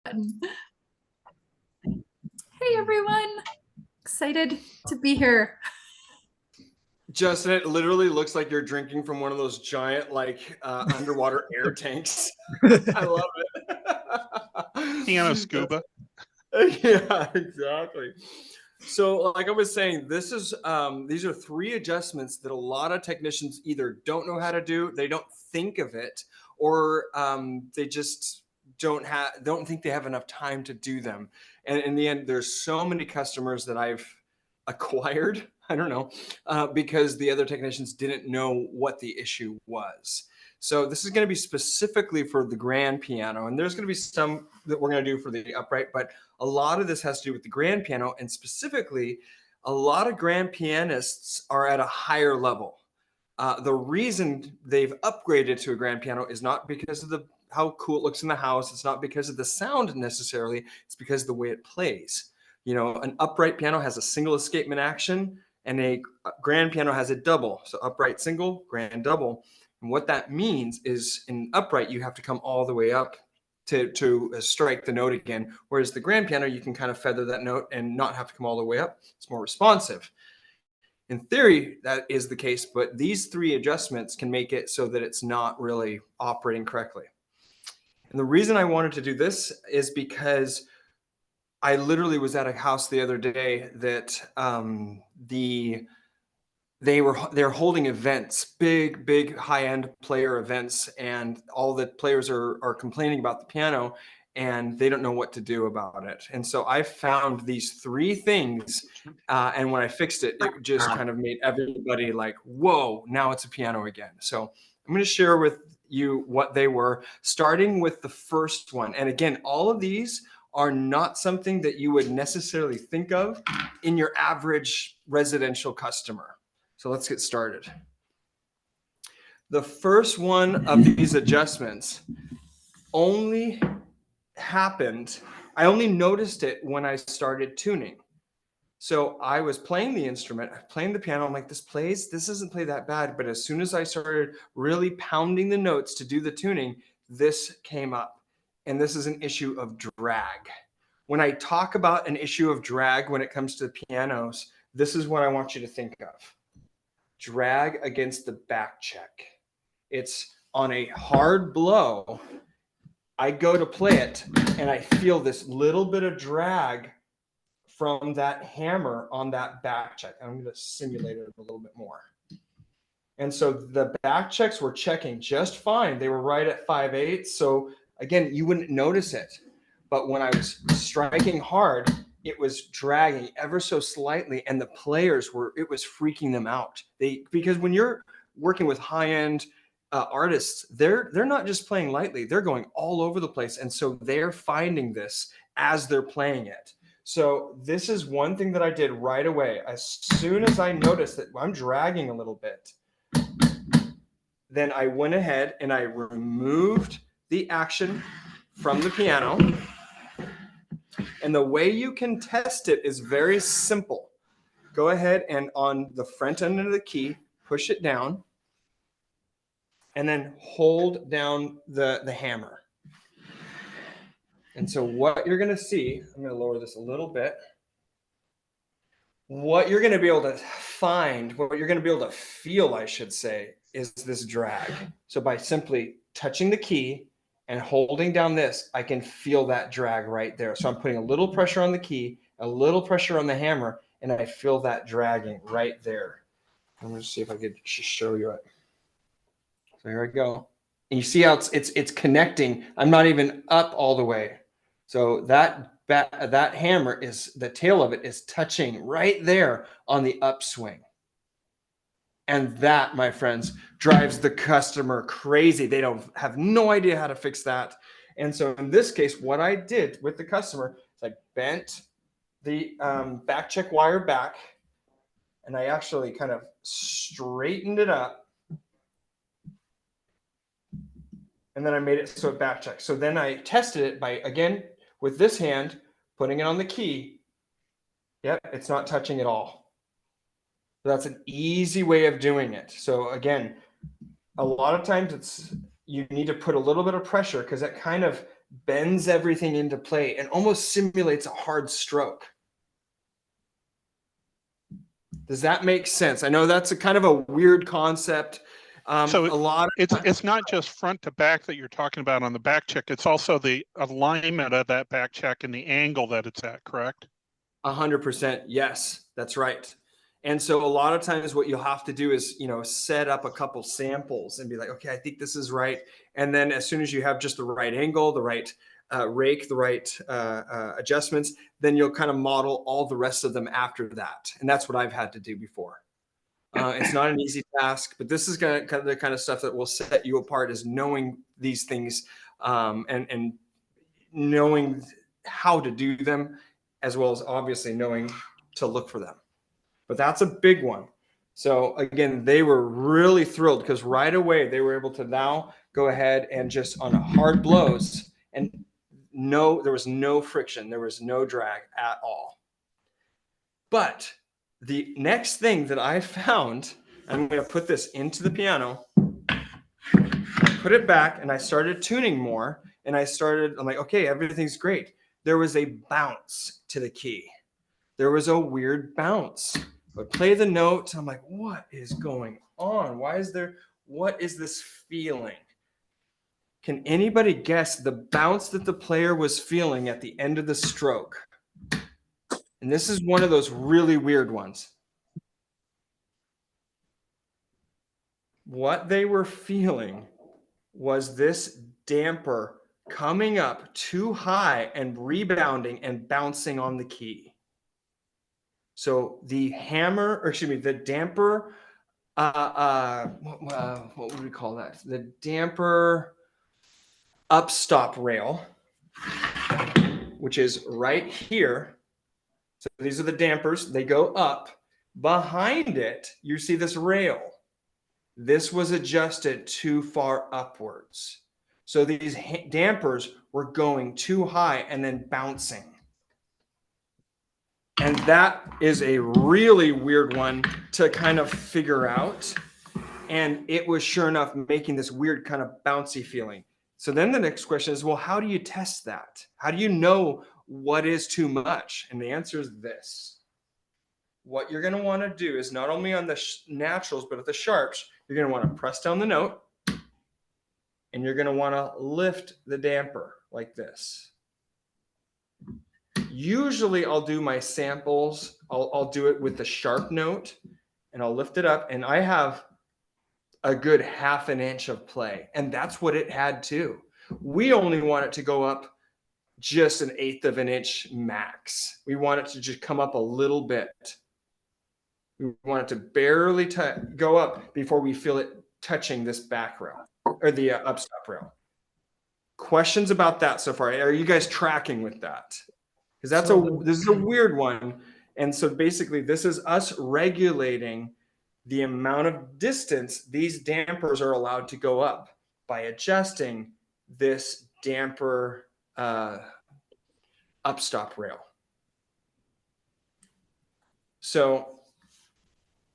button. Hey everyone, excited to be here. Justin, it literally looks like you're drinking from one of those giant, underwater air tanks. I love it. Piano scuba. Yeah, exactly. So, like I was saying, these are three adjustments that a lot of technicians either don't know how to do, they don't think of it, or they just don't think they have enough time to do them. And in the end, there's so many customers that I've acquired. I don't know, because the other technicians didn't know what the issue was. So this is going to be specifically for the grand piano, and there's going to be some that we're going to do for the upright, but a lot of this has to do with the grand piano, and specifically, a lot of grand pianists are at a higher level. The reason they've upgraded to a grand piano is not because of how cool it looks in the house. It's not because of the sound necessarily. It's because of the way it plays. You know, an upright piano has a single escapement action, and a grand piano has a double. So upright single, grand double. And what that means is in upright, you have to come all the way up to strike the note again. Whereas the grand piano, you can kind of feather that note and not have to come all the way up. It's more responsive. In theory, that is the case, but these three adjustments can make it so that it's not really operating correctly. And the reason I wanted to do this is because I literally was at a house the other day that they're holding events, big high-end player events, and all the players are complaining about the piano, and they don't know what to do about it. And so I found these three things, and when I fixed it, it just kind of made everybody like, whoa, now it's a piano again. So I'm going to share with you what they were, starting with the first one. And again, all of these are not something that you would necessarily think of in your average residential customer. So let's get started. The first one of these adjustments only happened, I only noticed it when I started tuning. So I was playing the instrument, playing the piano. I'm like, this doesn't play that bad. But as soon as I started really pounding the notes to do the tuning, this came up. And this is an issue of drag. When I talk about an issue of drag when it comes to pianos, this is what I want you to think of. Drag against the back check. It's on a hard blow. I go to play it and I feel this little bit of drag from that hammer on that back check. I'm going to simulate it a little bit more. And so the back checks were checking just fine. They were right at 5/8. So again, you wouldn't notice it. But when I was striking hard, it was dragging ever so slightly, and the players it was freaking them out. Because when you're working with high-end artists, they're not just playing lightly, they're going all over the place. And so they're finding this as they're playing it. So this is one thing that I did right away. As soon as I noticed that I'm dragging a little bit, then I went ahead and I removed the action from the piano. And the way you can test it is very simple. Go ahead and on the front end of the key, push it down, and then hold down the hammer. And so what you're going to see, I'm going to lower this a little bit. What you're going to be able to find, what you're going to be able to feel, I should say, is this drag. So by simply touching the key and holding down this, I can feel that drag right there. So I'm putting a little pressure on the key, a little pressure on the hammer, and I feel that dragging right there. I'm going to see if I could just show you it. So here I go. And you see how it's connecting. I'm not even up all the way. So that hammer is, the tail of it is touching right there on the upswing. And that, my friends, drives the customer crazy. They don't have no idea how to fix that. And so in this case, what I did with the customer is I bent the back check wire back, and I actually kind of straightened it up. And then I made it so it back checked. So then I tested it by, again, with this hand, putting it on the key. Yep, it's not touching at all. So that's an easy way of doing it. So again, a lot of times you need to put a little bit of pressure because that kind of bends everything into play and almost simulates a hard stroke. Does that make sense? I know that's a kind of a weird concept. So a lot of it's not just front to back that you're talking about on the back check. It's also the alignment of that back check and the angle that it's at, correct? 100%. Yes, that's right. And so a lot of times what you'll have to do is, set up a couple samples and be like, okay, I think this is right. And then as soon as you have just the right angle, the right rake, the right adjustments, then you'll kind of model all the rest of them after that. And that's what I've had to do before. It's not an easy task, but this is the kind of stuff that will set you apart, is knowing these things and knowing how to do them, as well as obviously knowing to look for them. But that's a big one. So again, they were really thrilled because right away they were able to now go ahead and just on hard blows, and there was no friction, there was no drag at all. But the next thing that I found, I'm going to put this into the piano, put it back, and I started tuning more, and I'm like, okay, everything's great. There was a bounce to the key. There was a weird bounce. But play the note, I'm like, what is going on? What is this feeling? Can anybody guess the bounce that the player was feeling at the end of the stroke? And this is one of those really weird ones. What they were feeling was this damper coming up too high and rebounding and bouncing on the key. So the damper, what would we call that? The damper upstop rail, which is right here. So these are the dampers. They go up. Behind it, you see this rail. This was adjusted too far upwards. So these dampers were going too high and then bouncing. And that is a really weird one to kind of figure out. And it was sure enough making this weird kind of bouncy feeling. So then the next question is, well, how do you test that? How do you know what is too much? And the answer is this. What you're going to want to do is not only on the naturals, but at the sharps, you're going to want to press down the note, and you're going to want to lift the damper like this. Usually I'll do my samples. I'll do it with the sharp note, and I'll lift it up, and I have a good 1/2 inch of play, and that's what it had too. We only want it to go up just 1/8 of an inch max. We want it to just come up a little bit. We want it to barely go up before we feel it touching this back rail or the upstop rail. Questions about that so far? Are you guys tracking with that? Because this is a weird one. And so basically this is us regulating the amount of distance these dampers are allowed to go up by adjusting this damper upstop rail. So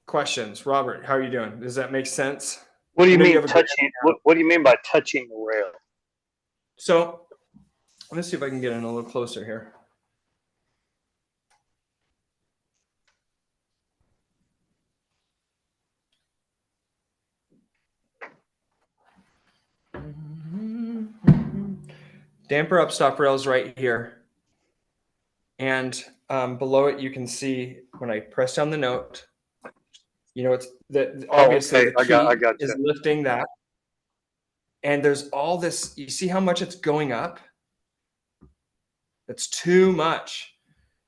questions, Robert, how are you doing? Does that make sense? What do you mean touching? What do you mean by touching the rail? So let's see if I can get in a little closer here. Damper upstop rail is right here. And below it, you can see when I press down the note, it's that obviously the key is lifting that. And there's all this, you see how much it's going up? That's too much.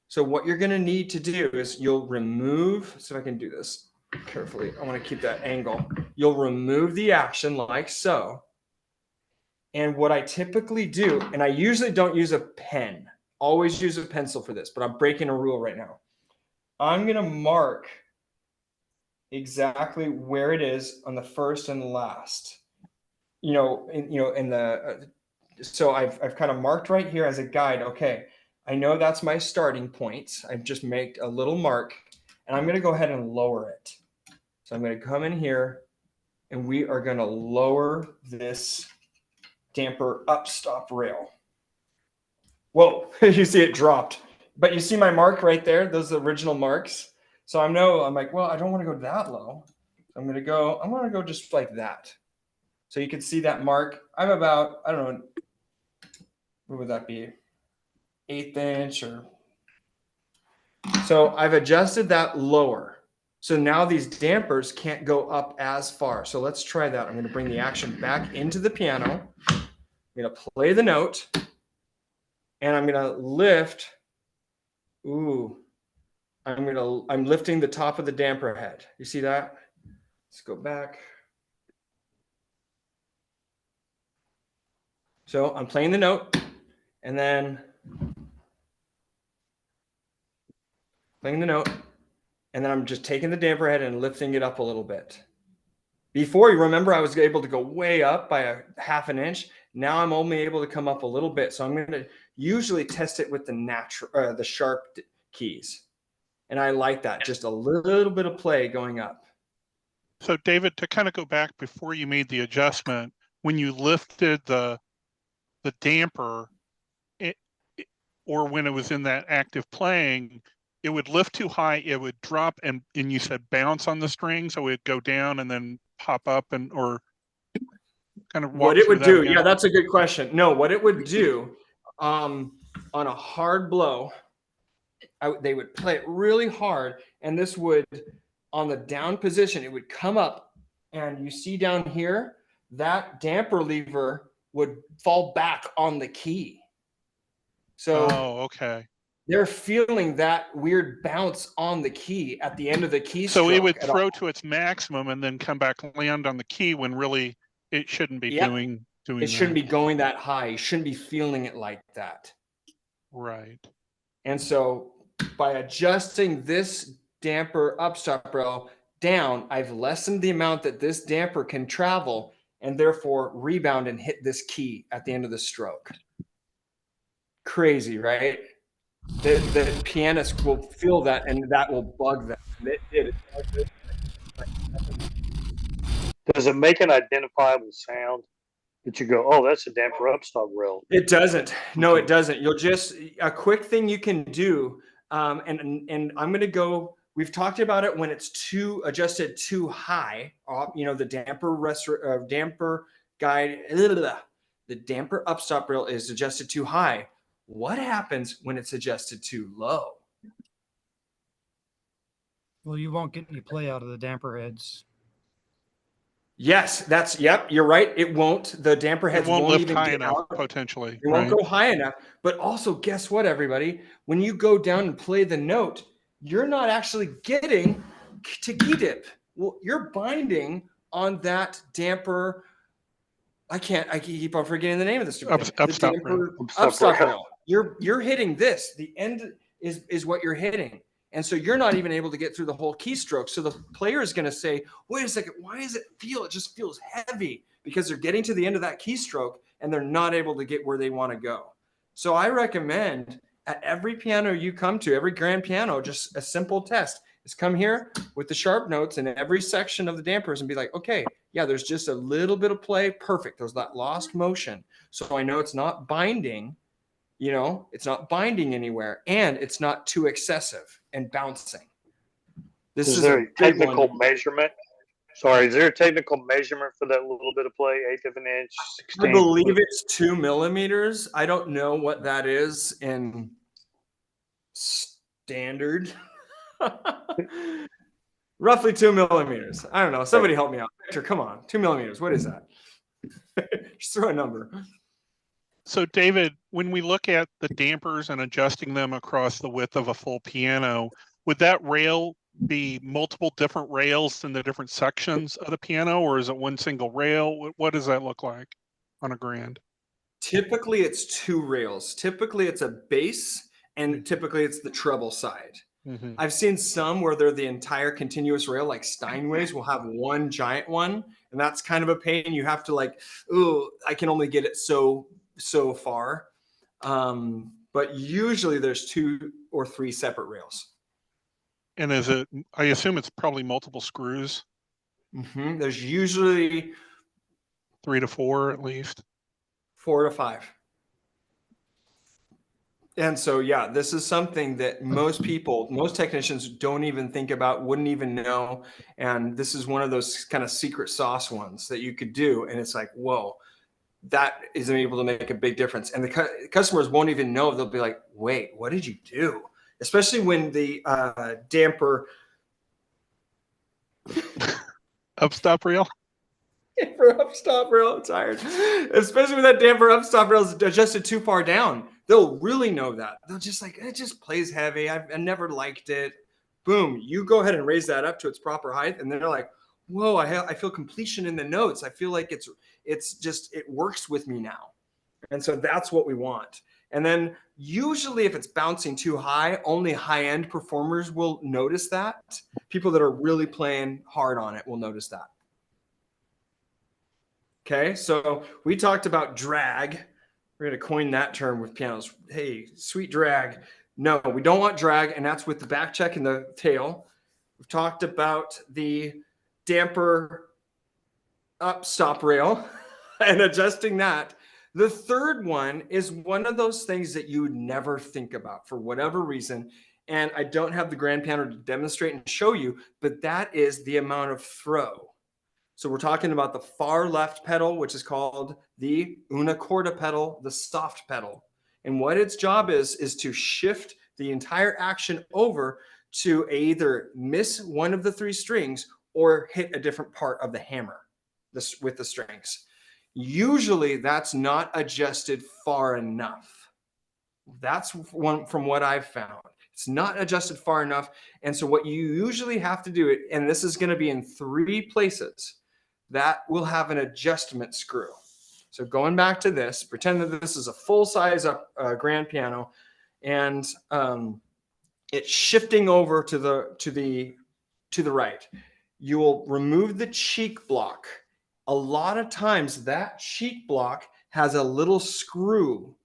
So what you're going to need to do is you'll remove, so I can do this carefully. I want to keep that angle. You'll remove the action like so. And what I typically do, and I usually don't use a pen, always use a pencil for this, but I'm breaking a rule right now. I'm going to mark exactly where it is on the first and last. So I've kind of marked right here as a guide. Okay, I know that's my starting point. I've just made a little mark, and I'm going to go ahead and lower it. So I'm going to come in here, and we are going to lower this damper upstop rail. Whoa, you see it dropped. But you see my mark right there? Those are the original marks. So I'm like, well, I don't want to go that low. I'm going to go just like that. So you can see that mark. I'm about, I don't know, what would that be? 1/8 inch or. So I've adjusted that lower. So now these dampers can't go up as far. So let's try that. I'm going to bring the action back into the piano. I'm going to play the note and I'm going to lift. Ooh, I'm lifting the top of the damper head. You see that? Let's go back. So I'm playing the note and then playing the note, and then I'm just taking the damper head and lifting it up a little bit. Before, you remember, I was able to go way up by a 1/2 inch. Now I'm only able to come up a little bit. So I'm going to usually test it with the sharp keys. And I like that, just a little bit of play going up. So David, to kind of go back before you made the adjustment, when you lifted the damper, or when it was in that active playing, it would lift too high, it would drop, and you said bounce on the string, so it would go down and then pop up, or kind of walk what it would do, again? yeah, that's a good question. No, what it would do on a hard blow, they would play it really hard, and this would, on the down position, it would come up, and you see down here, that damper lever would fall back on the key. So okay. They're feeling that weird bounce on the key at the end of the keystroke. So it would throw to its maximum and then come back, land on the key when really it shouldn't be doing it shouldn't be going that high. You shouldn't be feeling it like that. Right. And so by adjusting this damper upstop rail down, I've lessened the amount that this damper can travel and therefore rebound and hit this key at the end of the stroke. Crazy, right? The pianist will feel that, and that will bug them. Does it make an identifiable sound that you go, oh, that's a damper upstop rail? It doesn't. No, it doesn't. You'll just, a quick thing you can do, and I'm going to go, we've talked about it when it's adjusted too high, the damper guide, the damper upstop rail is adjusted too high. What happens when it's adjusted too low? Well, you won't get any play out of the damper heads. Yes, yep, you're right. It won't. The damper heads won't lift even high get enough, out. potentially. It won't go high enough. But also, guess what, everybody? When you go down and play the note, you're not actually getting to key dip. Well, you're binding on that damper. I keep on forgetting the name of this. Upstop rail. You're hitting this. The end is what you're hitting. And so you're not even able to get through the whole keystroke. So the player is going to say, wait a second, why does it feel? It just feels heavy, because they're getting to the end of that keystroke and they're not able to get where they want to go. So I recommend at every piano you come to, every grand piano, just a simple test is come here with the sharp notes in every section of the dampers and be like, okay, yeah, there's just a little bit of play. Perfect. There's that lost motion. So I know it's not binding, it's not binding anywhere, and it's not too excessive and bouncing. Is there a technical measurement? Sorry, is there a technical measurement for that little bit of play, 1/8 of an inch? 16? I believe it's 2 millimeters. I don't know what that is in standard. Roughly 2 millimeters. I don't know. Somebody help me out. Victor, come on. 2 millimeters. What is that? Just throw a number. So David, when we look at the dampers and adjusting them across the width of a full piano, would that rail be multiple different rails in the different sections of the piano, or is it one single rail? What does that look like on a grand? Typically, it's 2 rails. Typically, it's a bass, and typically it's the treble side. Mm-hmm. I've seen some where they're the entire continuous rail, like Steinways will have one giant one, and that's kind of a pain. You have to I can only get it so far. But usually there's 2 or 3 separate rails. And I assume it's probably multiple screws. Mm-hmm. There's usually 3 to 4 at least. 4 to 5. And so, yeah, this is something that most people, most technicians don't even think about, wouldn't even know. And this is one of those kind of secret sauce ones that you could do. And it's like, whoa, that is able to make a big difference. And the customers won't even know. They'll be like, wait, what did you do? Especially when the damper Upstop rail. for upstop rail, I'm tired. Especially when that damper upstop rail is adjusted too far down. They'll really know that. They'll just like, it just plays heavy. I never liked it. Boom. You go ahead and raise that up to its proper height. And they're like, whoa, I feel completion in the notes. I feel like it's just, it works with me now. And so that's what we want. And then usually if it's bouncing too high, only high-end performers will notice that. People that are really playing hard on it will notice that. Okay, so we talked about drag. We're going to coin that term with pianos. Hey, sweet drag. No, we don't want drag, and that's with the back check and the tail. We've talked about the damper upstop rail and adjusting that. The third one is one of those things that you would never think about for whatever reason. And I don't have the grand piano to demonstrate and show you, but that is the amount of throw. So we're talking about the far left pedal, which is called the una corda pedal, the soft pedal. And what its job is to shift the entire action over to either miss one of the three strings or hit a different part of the hammer with the strings. Usually that's not adjusted far enough. That's one from what I've found. It's not adjusted far enough. And so what you usually have to do, and this is going to be in 3 places, that will have an adjustment screw. So going back to this, pretend that this is a full-size grand piano, and it's shifting over to the right. You will remove the cheek block. A lot of times that cheek block has a little screw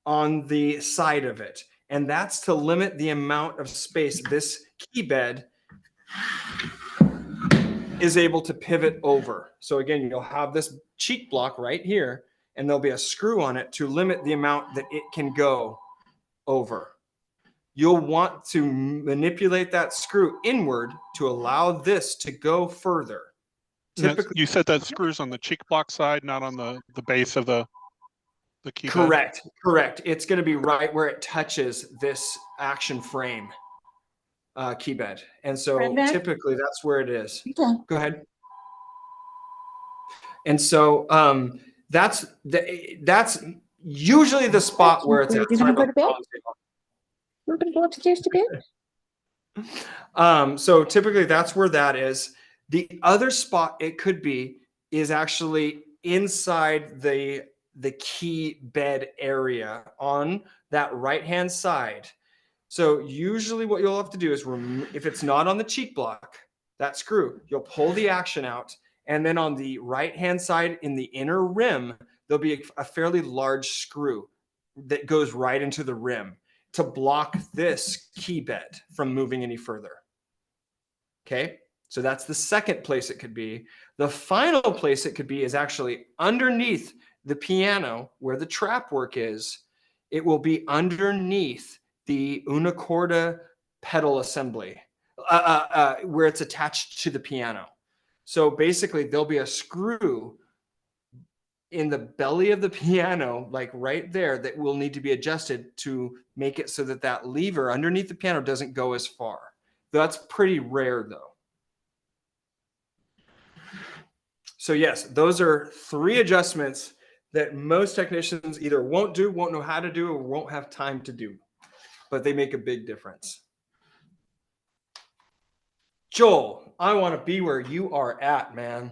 on the side of it, and that's to limit the amount of space this key bed is able to pivot over. So again, you'll have this cheek block right here, and there'll be a screw on it to limit the amount that it can go over. You'll want to manipulate that screw inward to allow this to go further. Typically, you said that screws on the cheek block side, not on the base of the key bed? Correct. It's going to be right where it touches this action frame key bed. And so typically that's where it is. Okay. Go ahead. And so that's usually the spot where it's at. You're going to go to bed? We're going to go upstairs to bed? So typically that's where that is. The other spot it could be is actually inside the key bed area on that right-hand side. So usually what you'll have to do is if it's not on the cheek block, that screw, you'll pull the action out, and then on the right-hand side in the inner rim, there'll be a fairly large screw that goes right into the rim to block this key bed from moving any further. Okay, so that's the second place it could be. The final place it could be is actually underneath the piano where the trap work is. It will be underneath the una corda pedal assembly where it's attached to the piano. So basically there'll be a screw in the belly of the piano, like right there, that will need to be adjusted to make it so that that lever underneath the piano doesn't go as far. That's pretty rare though. So yes, those are 3 adjustments that most technicians either won't do, won't know how to do, or won't have time to do, but they make a big difference. Joel, I want to be where you are at, man.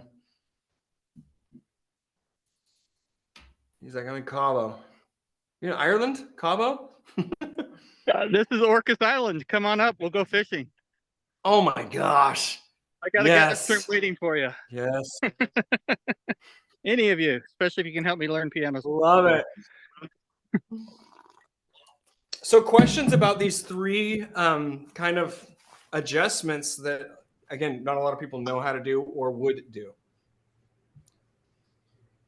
He's like, I'm in Cabo. You know, Ireland? Cabo? This is Orcas Island. Come on up. We'll go fishing. Oh my gosh. I got a gas shrimp waiting for you. Yes. Any of you, especially if you can help me learn piano. Love it. So questions about these 3 kind of adjustments that, again, not a lot of people know how to do or would do.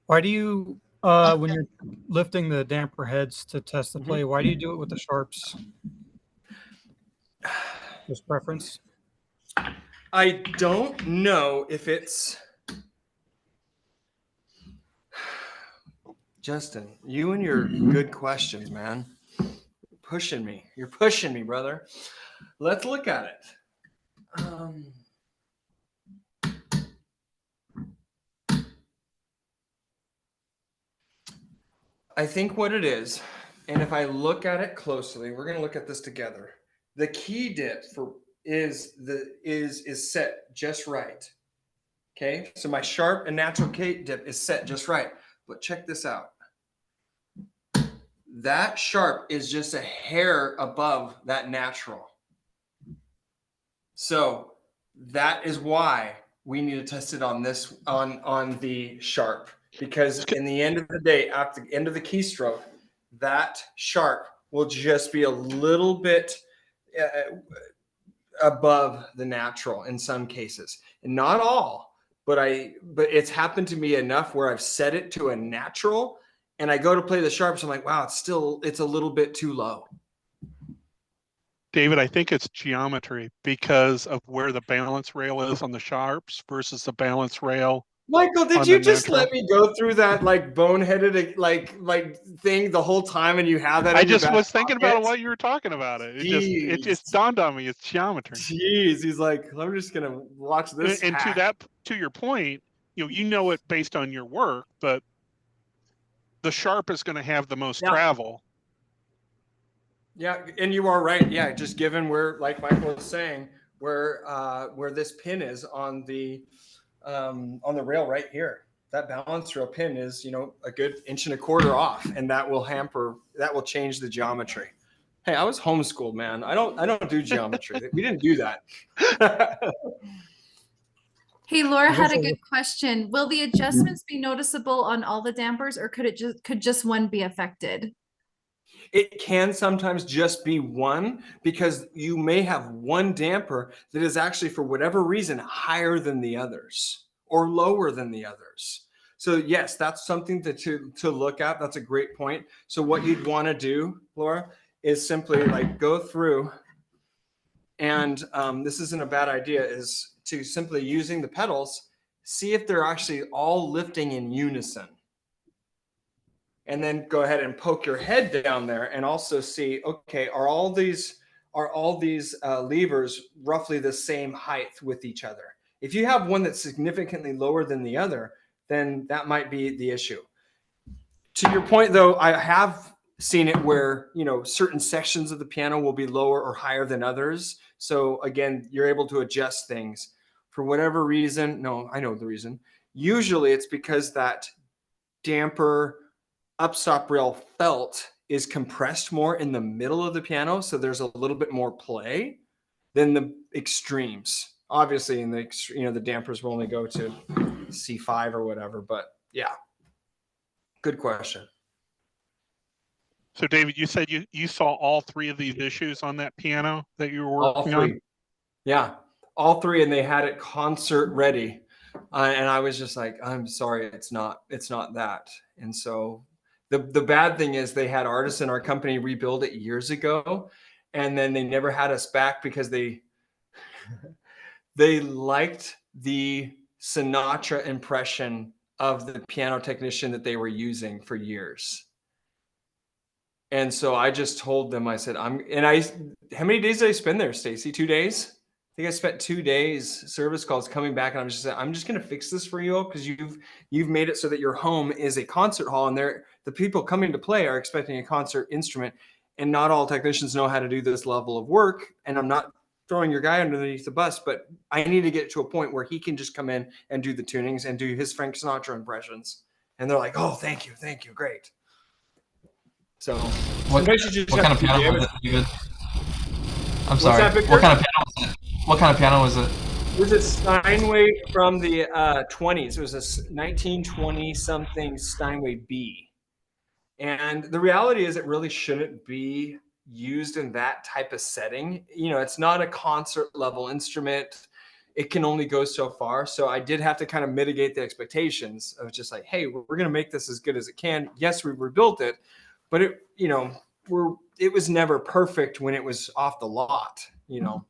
Why do you When you're lifting the damper heads to test the play, why do you do it with the sharps? Just preference? I don't know if it's Justin, you and your good questions, man. You're pushing me, brother. Let's look at it. I think what it is, and if I look at it closely, we're going to look at this together. The key dip is set just right. Okay, so my sharp and natural K dip is set just right. But check this out. That sharp is just a hair above that natural. So that is why we need to test it on this on the sharp, because in the end of the day, at the end of the keystroke, that sharp will just be a little bit above the natural in some cases, and not all. But it's happened to me enough where I've set it to a natural, and I go to play the sharps. I'm like, wow, it's a little bit too low. David, I think it's geometry because of where the balance rail is on the sharps versus the balance rail. Michael, did on you the just natural. let me go through that like boneheaded like thing the whole time, and you have that? I in your just back was thinking pocket? about it while you were talking about it. It Jeez. just dawned on me. It's geometry. Jeez, he's like, I'm just gonna watch this. And hack. to your point, you know it based on your work, but the sharp is going to have the most travel. Yeah, and you are right. Yeah, just given where, like Michael was saying, where this pin is on the rail right here. That balance rail pin is, a good 1.25 inches off, and that will change the geometry. Hey, I was homeschooled, man. I don't do geometry. We didn't do that. Hey, Laura had a good question. Will the adjustments be noticeable on all the dampers, or could just one be affected? It can sometimes just be one, because you may have one damper that is actually, for whatever reason, higher than the others or lower than the others. So yes, that's something to look at. That's a great point. So what you'd want to do, Laura, is simply like go through, and this isn't a bad idea, is to simply using the pedals, see if they're actually all lifting in unison. And then go ahead and poke your head down there and also see, okay, are all these levers roughly the same height with each other? If you have one that's significantly lower than the other, then that might be the issue. To your point, though, I have seen it where, certain sections of the piano will be lower or higher than others. So again, you're able to adjust things for whatever reason. No, I know the reason. Usually it's because that damper upstop rail felt is compressed more in the middle of the piano, so there's a little bit more play than the extremes. Obviously, in the dampers will only go to C5 or whatever, but yeah, good question. So, David, you said you saw all three of these issues on that piano that you were working on? Yeah, all three, and they had it concert ready, and I was just like, I'm sorry, it's not that. And so the bad thing is they had Artisan, our company, rebuild it years ago, and then they never had us back because they liked the Sinatra impression of the piano technician that they were using for years. And so I just told them, I said, how many days did I spend there, Stacy? 2 days? I think I spent 2 days service calls coming back, and I'm just going to fix this for you, because you've made it so that your home is a concert hall, and the people coming to play are expecting a concert instrument, and not all technicians know how to do this level of work. And I'm not throwing your guy underneath the bus, but I need to get to a point where he can just come in and do the tunings and do his Frank Sinatra impressions. And they're like, oh, thank you, great. So what kind of piano was it, David? I'm sorry. What kind of piano was it? What kind of piano was it? It was a Steinway from the 20s. It was a 1920 something Steinway B. And the reality is it really shouldn't be used in that type of setting. It's not a concert level instrument. it can only go so far. So I did have to kind of mitigate the expectations of just like, hey, we're going to make this as good as it can. Yes, we rebuilt it, but it, you know, it was never perfect when it was off the lot, you know.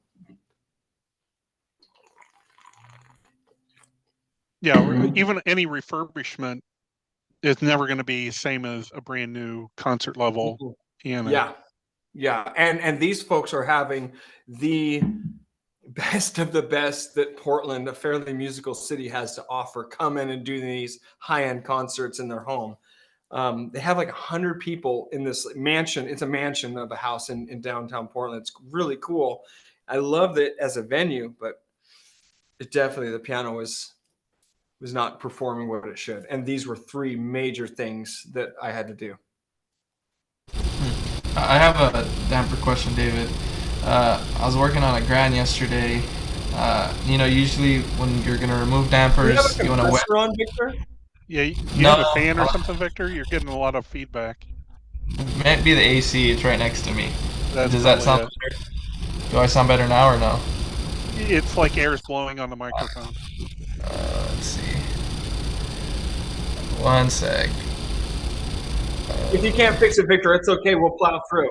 Yeah, even any refurbishment is never going to be same as a brand new concert level piano. Yeah. Yeah. And these folks are having the best of the best that Portland, a fairly musical city, has to offer. Come in and do these high-end concerts in their home. They have like 100 people in this mansion. It's a mansion of a house in downtown Portland. It's really cool. I loved it as a venue, but it definitely, the piano was not performing what it should. And these were 3 major things that I had to do. I have a damper question, David. I was working on a grand yesterday. You know, usually when you're going to remove dampers, you want to wet. On, Victor? Yeah, you have a fan or something, Victor? You're getting a lot of feedback. It might be the AC. It's right next to me. Does that sound better? Do I sound better now or no? It's like air's blowing on the microphone. Let's see. One sec. If you can't fix it, Victor, it's okay. We'll plow through.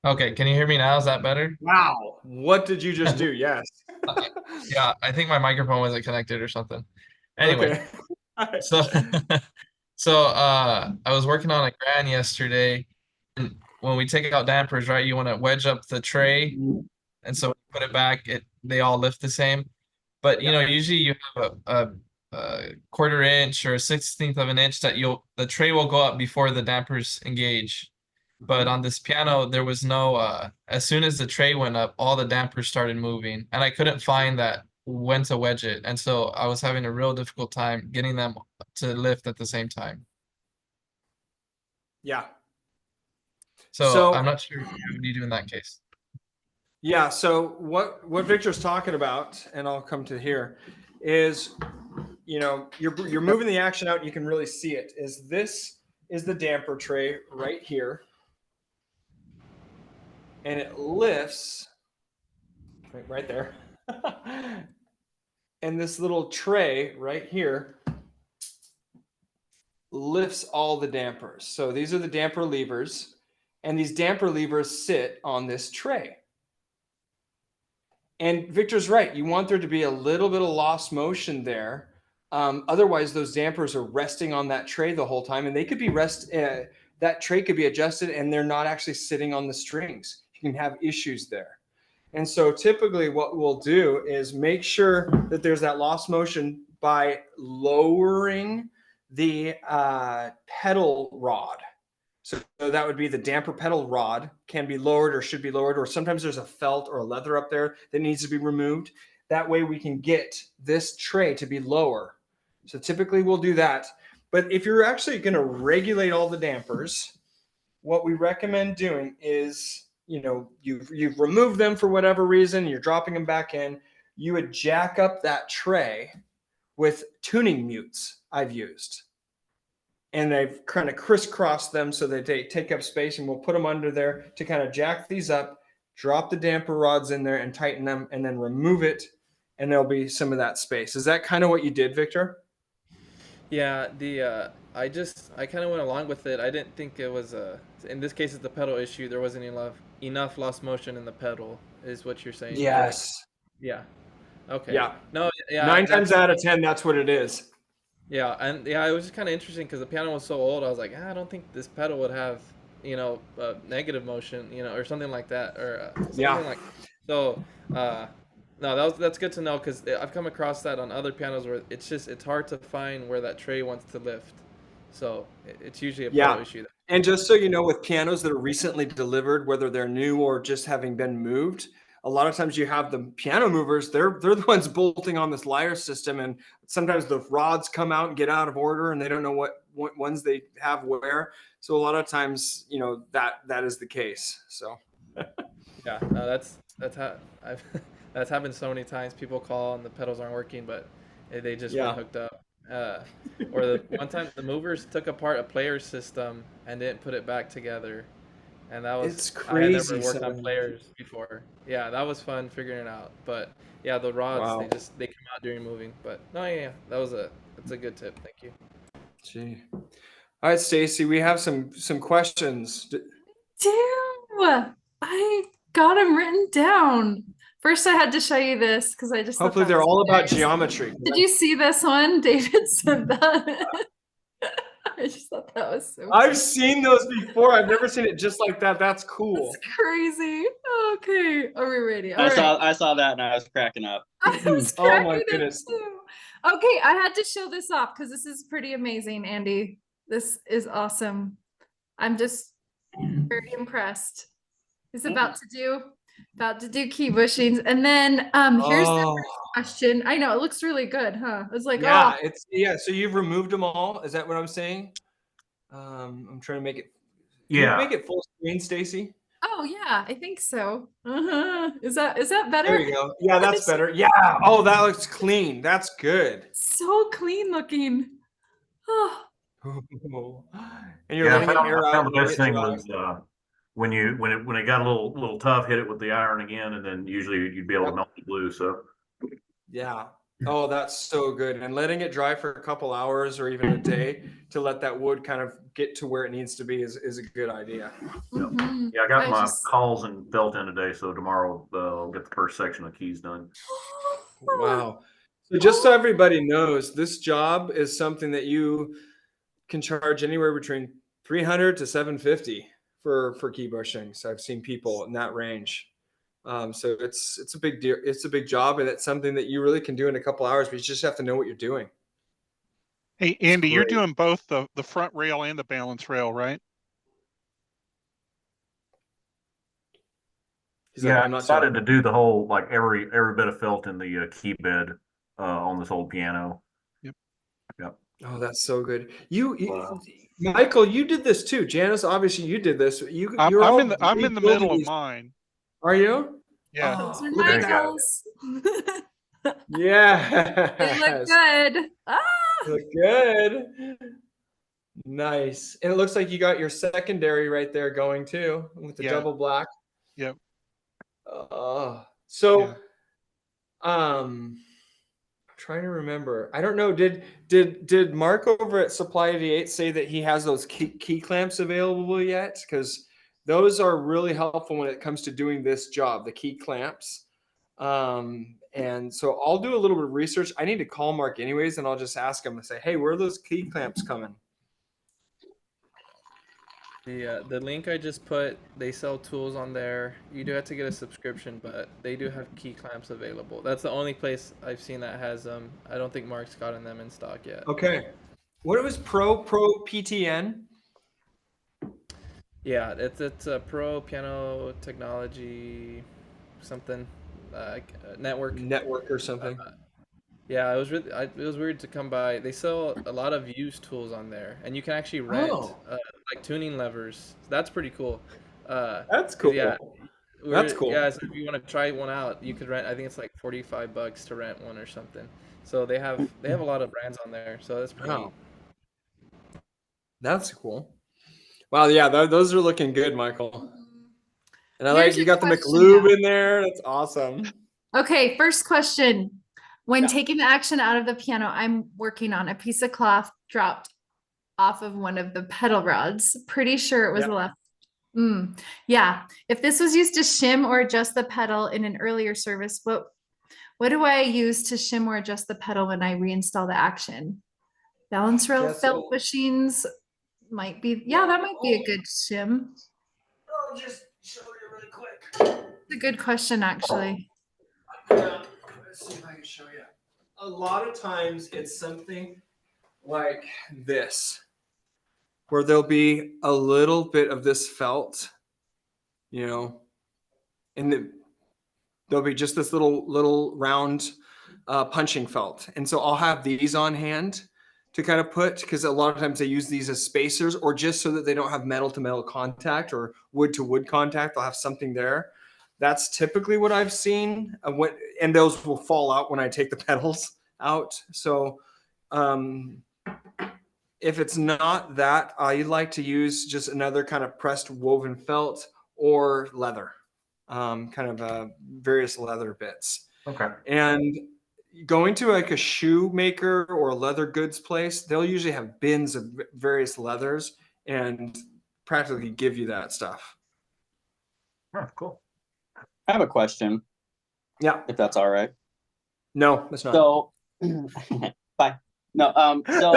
Okay, can you hear me now? Is that better? Wow. What did you just do? Yes. Okay. Yeah, I think my microphone wasn't connected or something. Anyway, okay. so I was working on a grand yesterday, and when we take out dampers, right, you want to wedge up the tray, and so when you put it back, they all lift the same. But you know, usually you have a quarter inch or a 16th of an inch that the tray will go up before the dampers engage. But on this piano, there was no, as soon as the tray went up, all the dampers started moving, and I couldn't find when to wedge it. And so I was having a real difficult time getting them to lift at the same time. Yeah. So I'm not sure what do you do in that case. Yeah. So what Victor's talking about, and I'll come to here, is, you know, you're moving the action out. And you can really see it. This is the damper tray right here. And it lifts right there. And this little tray right here lifts all the dampers. So these are the damper levers, and these damper levers sit on this tray. And Victor's right. You want there to be a little bit of lost motion there. Otherwise, those dampers are resting on that tray the whole time, and they could be that tray could be adjusted, and they're not actually sitting on the strings. You can have issues there. And so typically what we'll do is make sure that there's that lost motion by lowering the pedal rod. So that would be the damper pedal rod can be lowered or should be lowered, or sometimes there's a felt or a leather up there that needs to be removed. That way we can get this tray to be lower. So typically we'll do that. But if you're actually going to regulate all the dampers, what we recommend doing is, you know, you've removed them for whatever reason, you're dropping them back in, you would jack up that tray with tuning mutes I've used. And I've kind of crisscrossed them so that they take up space, and we'll put them under there to kind of jack these up, drop the damper rods in there and tighten them, and then remove it, and there'll be some of that space. Is that kind of what you did, Victor? Yeah, I kind of went along with it. I didn't think it was in this case it's the pedal issue. There wasn't enough lost motion in the pedal, is what you're saying. Yes. Yeah. Okay. Yeah. No. Yeah. 9 times out of 10, that's what it is. Yeah, and yeah, it was just kind of interesting because the piano was so old. I was like, I don't think this pedal would have, you know, negative motion, you know, or something like that, or something like. So, no, that's good to know, because I've come across that on other pianos where it's hard to find where that tray wants to lift. So it's usually a pedal issue there. And just so you know, with pianos that are recently delivered, whether they're new or just having been moved, a lot of times you have the piano movers, they're the ones bolting on this lyre system, and sometimes the rods come out and get out of order, and they don't know what ones they have where. So a lot of times, you know, that is the case. So yeah, no, that's happened so many times. People call and the pedals aren't working, but they just weren't hooked up. Or one time the movers took apart a player system and didn't put it back together, and that was It's I had never crazy. worked on players before. Yeah, that was fun figuring it out. But yeah, the rods Wow. they come out during moving. But no, yeah, that's a good tip. Thank you. Gee. All right, Stacy, we have some questions. I got them written down. First, I had to show you this because I just thought Hopefully that they're was all about hilarious. geometry. Did you see this one? David said that. I just thought that was so I've seen those before. I've never seen it just like that. That's cool. That's crazy. Okay, are we ready? All I right. saw that and I was cracking up. I was Oh my cracking up goodness. too. Okay, I had to show this off because this is pretty amazing, Andy. This is awesome. I'm just very impressed. He's about to do key bushings. And then here's the Oh, first question. I know it looks really good, huh? I was like, yeah, oh, so you've removed them all. Is that what I'm saying? I'm trying to make it. Can you Yeah. make it full screen, Stacy? oh yeah, I think so. Is that better? There you go. Yeah, that's better. Yeah. Oh, that looks clean. That's good. So clean looking. Oh, And you're Yeah, letting it air I out. found the and let best it thing dry. was when it got a little tough, hit it with the iron again, and then usually you'd be able to melt the glue. So Yeah. Oh, that's so good. And letting it dry for a couple hours or even a day to let that wood kind of get to where it needs to be is a good idea. mhm. yeah, I got my calls and felt in today, so tomorrow I'll get the first section of keys done. Wow. So just so everybody knows, this job is something that you can charge anywhere between 300 to 750 for key bushings. I've seen people in that range. So it's a big deal. It's a big job, and it's something that you really can do in a couple hours, but you just have to know what you're doing. Hey, Andy, you're doing both the front rail and the balance rail, right? Yeah, I decided to do the whole, like every bit of felt in the key bed on this old piano. Yep. Oh, that's so good. You Michael, you did this too. Janice, obviously you did this. I'm in the middle of mine. Are you? Yeah. Those are look at that. Michael's. Yeah. They look good. Ah! Look good. Nice. And it looks like you got your secondary right there going too with the double black. Yep. So I'm trying to remember. I don't know. Did Mark over at Supply 88 say that he has those key clamps available yet? Because those are really helpful when it comes to doing this job, the key clamps. And so I'll do a little bit of research. I need to call Mark anyways, and I'll just ask him and say, hey, where are those key clamps coming? The link I just put, they sell tools on there. You do have to get a subscription, but they do have key clamps available. That's the only place I've seen that has them. I don't think Mark's gotten them in stock yet. Okay. What was Pro PTN? Yeah, it's a Pro Piano Technology something network or something. Yeah, it was it was weird to come by. They sell a lot of used tools on there, and you can actually rent like tuning levers. That's pretty cool. That's cool. Yeah, that's cool. Yeah, so if you want to try one out, you could rent. I think it's like $45 to rent one or something. So they have a lot of brands on there. So that's pretty neat. That's cool. Wow, yeah, those are looking good, Michael. And I like you got the McLube in there. That's awesome. Okay, first question. When taking the action out of the piano, I'm working on a piece of cloth dropped off of one of the pedal rods. Pretty sure it was the left. Yeah. If this was used to shim or adjust the pedal in an earlier service, what do I use to shim or adjust the pedal when I reinstall the action? Balance rail felt bushings might be, that might be a good shim. I'll just show you really quick. It's a good question, actually. Let's see if I can show you. A lot of times it's something like this, where there'll be a little bit of this felt, and there'll be just this little round punching felt. And so I'll have these on hand to kind of put, because a lot of times they use these as spacers or just so that they don't have metal to metal contact or wood to wood contact. They'll have something there. That's typically what I've seen. And those will fall out when I take the pedals out. So if it's not that, I like to use just another kind of pressed woven felt or leather, kind of various leather bits. Okay. And going to like a shoemaker or a leather goods place, they'll usually have bins of various leathers and practically give you that stuff. Oh, cool. I have a question. Yeah. If that's all right. No, it's not. So, bye. No, so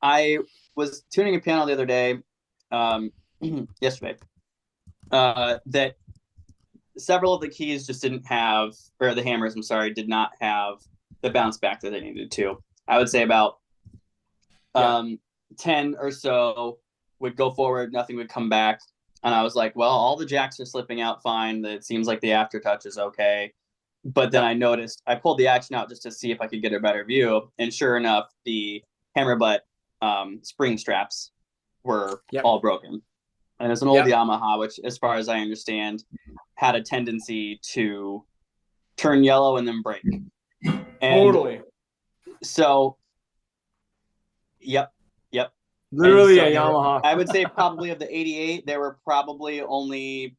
I was tuning a piano the other day, yesterday, that several of the keys just didn't have, or the hammers, I'm sorry, did not have the bounce back that they needed to. I would say about 10 or so would go forward, nothing would come back. And I was like, well, all the jacks are slipping out fine. It seems like the aftertouch is okay. But then I noticed, I pulled the action out just to see if I could get a better view. And sure enough, the hammer butt spring straps were all broken. And it's an old Yamaha, which, as far as I understand, had a tendency to turn yellow and then break. And totally. So, yep. Literally so a Yamaha. I would say probably of the 88, there were probably only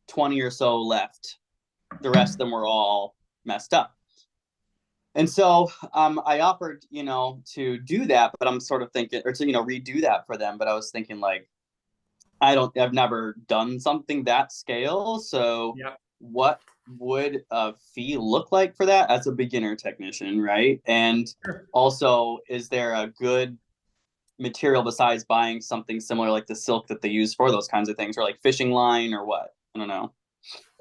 20 or so left. The rest of them were all messed up. And so I offered, to do that, but I'm sort of thinking, or to, redo that for them. But I was thinking, like, I've never done something that scale. So what would a fee look like for that as a beginner technician, right? And also, is there a good material besides buying something similar like the silk that they use for those kinds of things, or like fishing line or what? I don't know.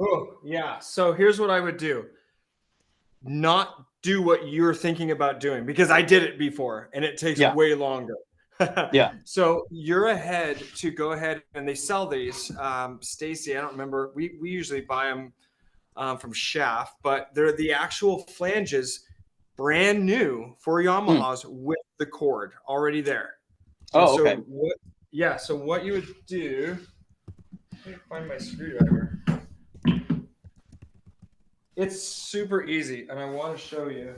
Oh, yeah. So here's what I would do. Not do what you're thinking about doing, because I did it before and it takes way longer. So you're ahead to go ahead, and they sell these. Stacy, I don't remember. We usually buy them from Shaft, but they're the actual flanges, brand new for Yamahas with the cord already there. Oh, okay. So what you would do, let me find my screwdriver. It's super easy, and I want to show you.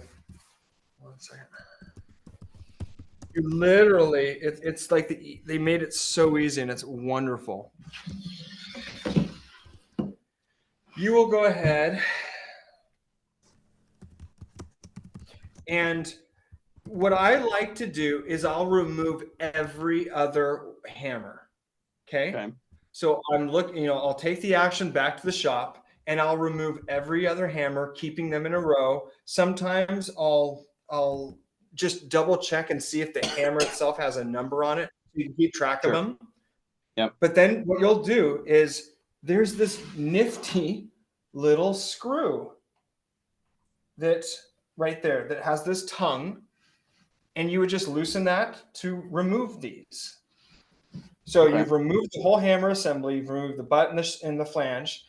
1 second. You literally, it's like they made it so easy, and it's wonderful. You will go ahead and what I like to do is I'll remove every other hammer. Okay. So I'm looking, I'll take the action back to the shop and I'll remove every other hammer, keeping them in a row. Sometimes I'll just double check and see if the hammer itself has a number on it. So you can keep track of them. But then what you'll do is there's this nifty little screw that's right there that has this tongue. And you would just loosen that to remove these. So you've removed the whole hammer assembly, you've removed the butt and the flange.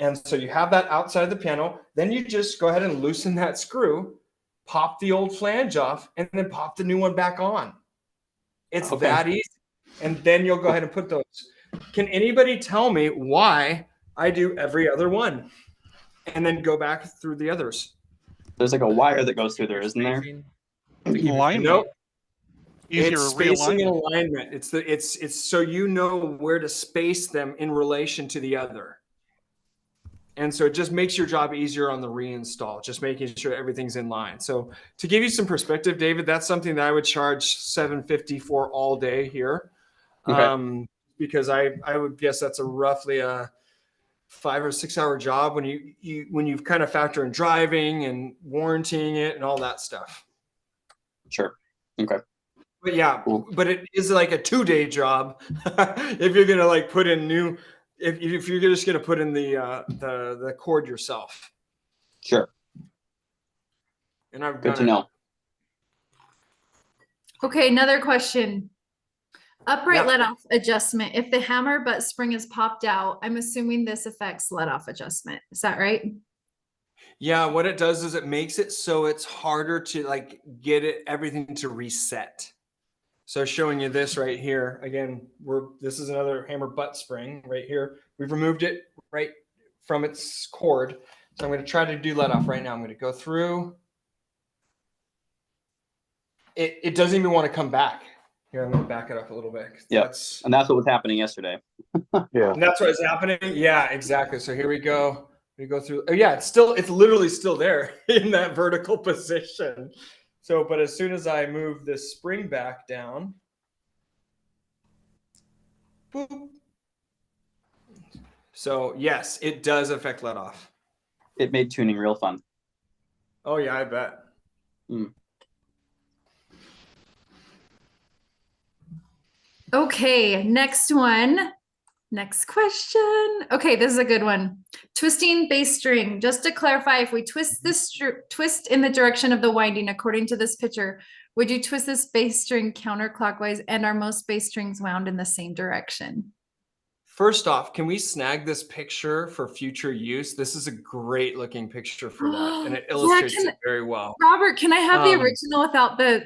And so you have that outside of the piano. Then you just go ahead and loosen that screw, pop the old flange off, and then pop the new one back on. It's that easy. And then you'll go ahead and put those. Can anybody tell me why I do every other one and then go back through the others? There's like a wire that goes through there, isn't there? Alignment. Nope. Easier It's spacing and alignment. It's so you know where to space them in relation to the other. And so it just makes your job easier on the reinstall, just making sure everything's in line. So to give you some perspective, David, that's something that I would charge $750 for all day here. Because I would guess that's roughly a 5 or 6 hour job when you kind of factor in driving and warrantying it and all that stuff. Sure. Okay. But yeah, but it is like a 2-day job if you're gonna like put in new, if you're just gonna put in the cord yourself. Sure. And I've good to know. Okay, another question. Upright let-off adjustment. If the hammer butt spring is popped out, I'm assuming this affects let-off adjustment. Is that right? Yeah, what it does is it makes it so it's harder to like get everything to reset. So showing you this right here, again, this is another hammer butt spring right here. We've removed it right from its cord. So I'm going to try to do let off right now. I'm going to go through. it doesn't even want to come back. Here, I'm going to back it up a little bit. Yeah, and that's what was happening yesterday. Yeah. And that's what is happening. Yeah, exactly. So here we go. We go through. Oh yeah, it's literally still there in that vertical position. So, but as soon as I move this spring back down, boop. So yes, it does affect let off. It made tuning real fun. Oh yeah, I bet. Okay, next one. Next question. Okay, this is a good one. Twisting bass string. Just to clarify, if we twist this twist in the direction of the winding according to this picture, would you twist this bass string counterclockwise, and are most bass strings wound in the same direction? First off, can we snag this picture for future use? This is a great looking picture for that, and it illustrates it very well. Robert, can I have the original without the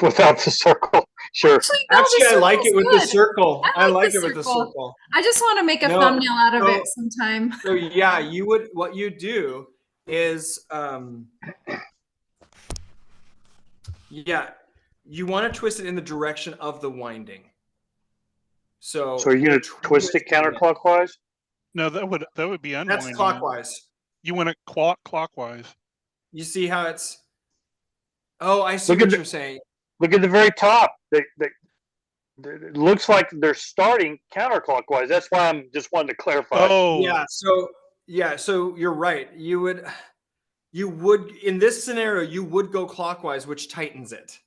without the circle? Sure. Actually, I like it with the circle. I like it with the circle. I just want to make a thumbnail out of it sometime. So yeah, what you do is you want to twist it in the direction of the winding. So you're gonna twist it counterclockwise? No, that would be unwinding. That's clockwise. You want it clockwise. You see how it's? Oh, I see what you're saying. Look at the very top. It looks like they're starting counterclockwise. That's why I'm just wanting to clarify. Oh, yeah. So you're right. You would in this scenario you would go clockwise, which tightens it.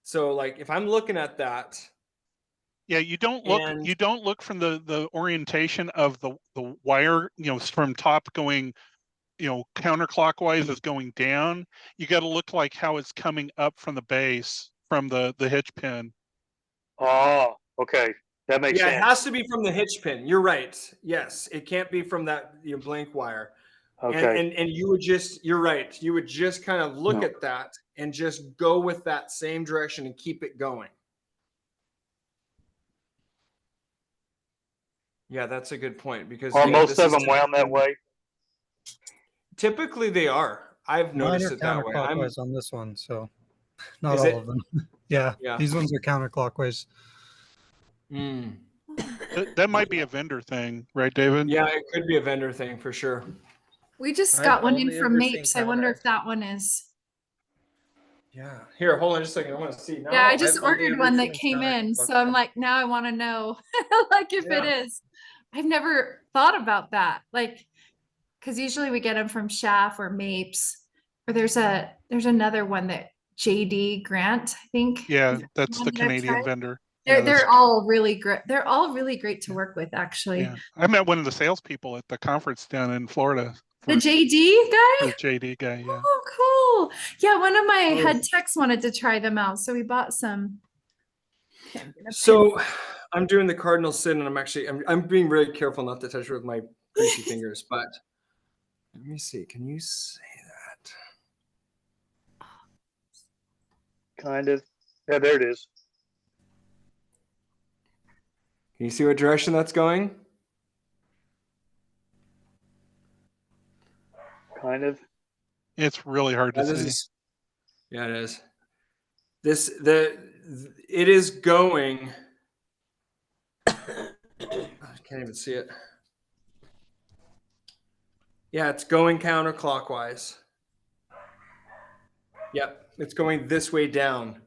So like if I'm looking at that. Yeah, you don't look from the orientation of the wire, from top going, counterclockwise is going down. You got to look like how it's coming up from the base, from the hitch pin. Oh, okay. That makes sense. Yeah, it has to be from the hitch pin. You're right. Yes, it can't be from that blank wire. Okay. And you would you're right. You would just kind of look at that and just go with that same direction and keep it going. Yeah, that's a good point because are most of them wound that way? Typically, they are. I've noticed it that way. Counterclockwise on this one, so not all of them. Yeah, these ones are counterclockwise. That might be a vendor thing, right, David? Yeah, it could be a vendor thing for sure. We just got one in from Mapes. I wonder if that one is. Yeah. Here, hold on just a second. I want to see now. Yeah, I just ordered one that came in, so I'm like, now I want to know, like, if it is. I've never thought about that, like, because usually we get them from Schaff or Mapes, or there's another one that JD Grant, I think. Yeah, that's the Canadian vendor. They're all really great. They're all really great to work with, actually. Yeah. I met one of the salespeople at the conference down in Florida. The JD guy? The JD guy, yeah. Oh, cool. Yeah, one of my head techs wanted to try them out, so we bought some. So I'm doing the cardinal sin, and I'm being very careful not to touch it with my greasy fingers, but let me see. Can you say that? Kind of. Yeah, there it is. Can you see what direction that's going? Kind of. It's really hard to see. Yeah, it is. It is going. I can't even see it. Yeah, it's going counterclockwise. Yep, it's going this way down.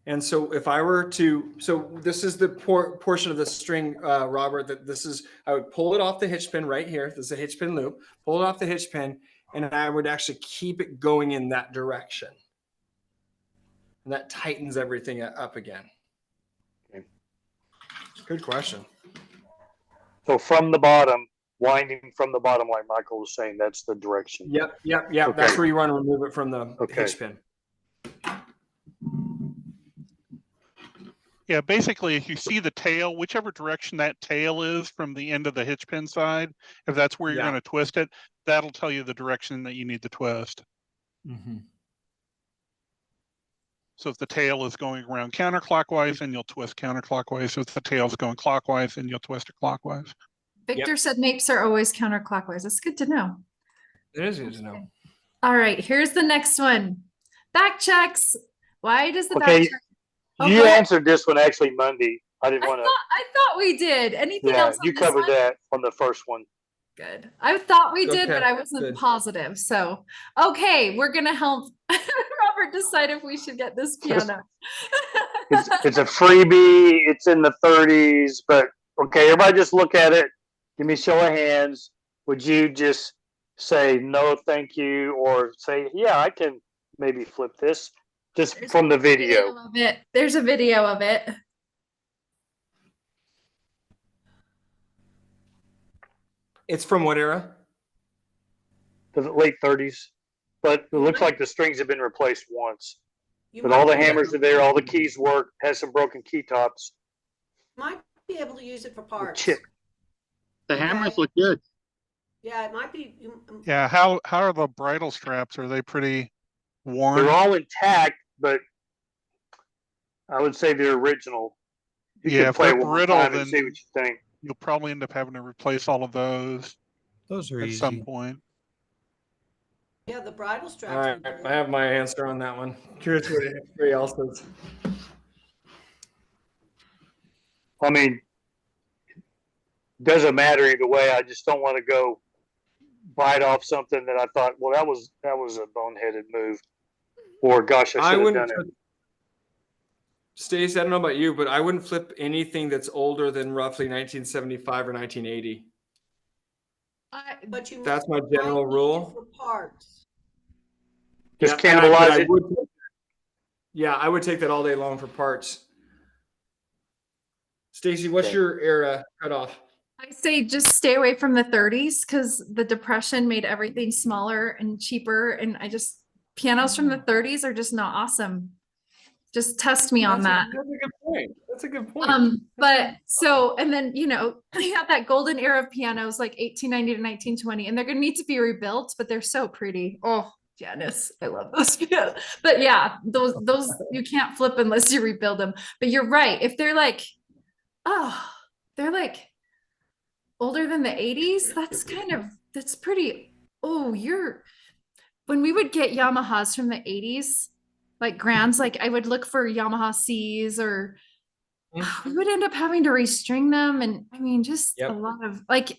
And so if I were to, so this is the portion of the string, Robert, I would pull it off the hitch pin right here. This is a hitch pin loop. Pull it off the hitch pin, and I would actually keep it going in that direction. And that tightens everything up again. Okay. Good question. So from the bottom, winding from the bottom, like Michael was saying, that's the direction. Yep. Okay. That's where you want to remove it from the hitch pin. Yeah, basically, if you see the tail, whichever direction that tail is from the end of the hitch pin side, if that's where you're going to twist it, that'll tell you the direction that you need to twist. Mm-hmm. So if the tail is going around counterclockwise, then you'll twist counterclockwise. So if the tail is going clockwise, then you'll twist it clockwise. Victor said Mapes are always counterclockwise. That's good to know. It is good to know. All right, here's the next one. Backchecks. Why does the Okay, backcheck? Oh, you go ahead. answered this one actually Monday. I didn't want to. I thought we did. Anything Yeah, else on you this covered one? that on the first one. Good. I thought we did, Okay, but I wasn't good. positive. So, okay, we're gonna help Robert decide if we should get this piano. It's a freebie. It's in the 30s, but okay, everybody just look at it. Give me a show of hands. Would you just say no, thank you, or say, yeah, I can maybe flip this just from the video? There's a video of it. It's from what era? The late 30s, but it looks like the strings have been replaced once. But all the hammers are there, all the keys work, has some broken key tops. Might be able to use it for parts. Chip. The hammers look good. Yeah, it might be. Yeah, how are the bridle straps? Are they pretty worn? They're all intact, but I would say they're original. You if play they're one more brittle, time and then see what you think. you'll probably end up having to replace all of those. Those are at easy. some point. Yeah, the bridle straps. All right, I have my answer on that one. Curious what everybody else is. I mean, doesn't matter either way. I just don't want to go bite off something that I thought, well, that was a boneheaded move, or gosh, I should have done it. Stacey, I don't know about you, but I wouldn't flip anything that's older than roughly 1975 or 1980. But you That's my general rule. for parts. Just cannibalize it. Yeah, I would take that all day long for parts. Stacey, what's your era cutoff? I say just stay away from the 30s because the Depression made everything smaller and cheaper. And pianos from the 30s are just not awesome. Just test me on that. That's a good point. That's a good point. But so, and then, you have that golden era of pianos like 1890 to 1920, and they're going to need to be rebuilt, but they're so pretty. Oh, Janice, I love those pianos. But yeah, those you can't flip unless you rebuild them. But you're right. If they're like, they're like older than the 80s, that's pretty, when we would get Yamahas from the 80s, like grands, like I would look for Yamaha C's or we would end up having to restring them. And I mean, just a lot of it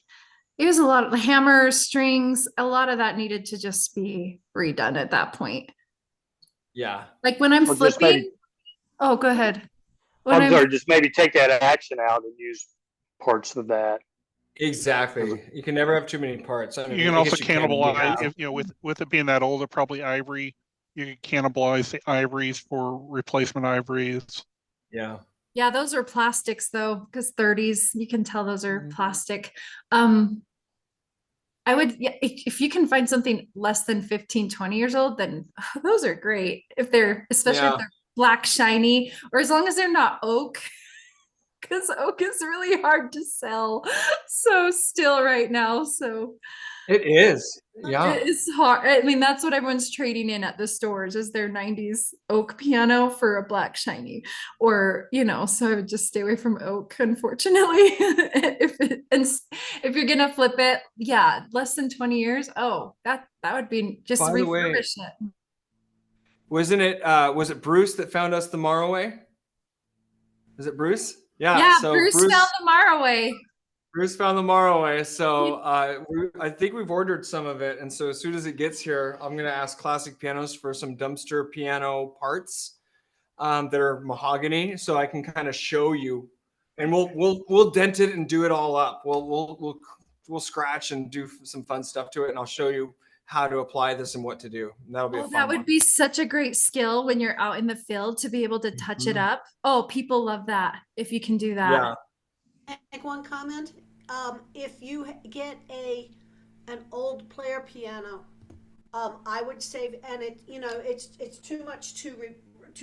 was a lot of the hammers, strings, a lot of that needed to just be redone at that point. Yeah. Like when I'm flipping. Oh, go ahead. I'm sorry, just maybe take that action out and use parts of that. Exactly. You can never have too many parts. I mean, you can also cannibalize if with it being that older, probably ivory. You can cannibalize the ivories for replacement ivories. Yeah. Yeah, those are plastics though, because 30s, you can tell those are plastic. I would, if you can find something less than 15, 20 years old, then those are great. Especially if they're black, shiny, or as long as they're not oak, because oak is really hard to sell. So still right now. So it is. Yeah. It is hard. I mean, that's what everyone's trading in at the stores is their 90s oak piano for a black shiny, or, so I would just stay away from oak, unfortunately. If you're going to flip it, less than 20 years. Oh, that would be just refurbish it. Wasn't it, was it Bruce that found us the Morroway? Is it Bruce? Yeah. So Bruce found the Morroway. Bruce found the Morroway. So I think we've ordered some of it. And so as soon as it gets here, I'm going to ask Classic Pianos for some dumpster piano parts that are mahogany. So I can kind of show you, and we'll dent it and do it all up. We'll scratch and do some fun stuff to it. And I'll show you how to apply this and what to do. And that'll be a fun that would one. be such a great skill when you're out in the field to be able to touch it up. Oh, people love that. If you can do that. Yeah. Make one comment. If you get an old player piano, I would save, and it's too much to